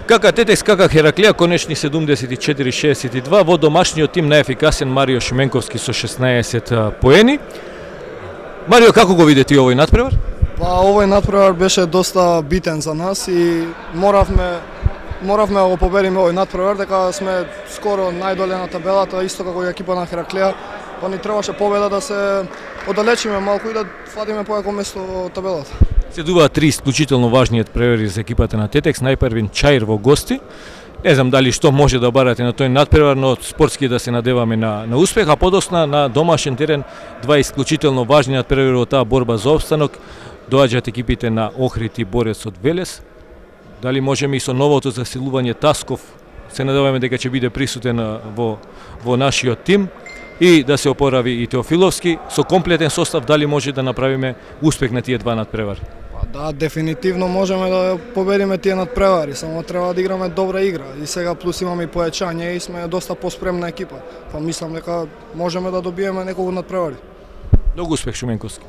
Кака Тетекс, кака Хераклија, конечни 74-62, во домашниот тим најефикасен Марио Шуменковски со 16 поени. Марио, како го види ти овој натпревар? Па овој натпревар беше доста битен за нас и моравме да го победиме овој натпревар, дека сме скоро најдоле на табелата, исто како и екипа на Хераклија. Па ни требаше победа да се оддалечиме малку и да фатиме појако место во табелата. Следуваат три исклучително важни надпревари за екипата на Тетекс. Најпрвин Чаир во гости. Не знам дали што може да барате на тој надпревар, но спортски да се надеваме на успех, а подосна на домашен терен два исклучително важни надпревари во таа борба за опстанок. Доаѓаат екипите на Охрид и Борец од Велес. Дали можеме и со новото засилување Тасков се надеваме дека ќе биде присутен во нашиот тим и да се опорави и Теофиловски со комплетен состав, дали може да направиме успех на тие два надпревари? Да, дефинитивно можеме да победиме тие надпревари, само треба да играме добра игра и сега плюс имаме и појачање и сме доста поспремна екипа. Па мислам дека можеме да добиеме неколку надпревари. Многу успех, Шуменковски.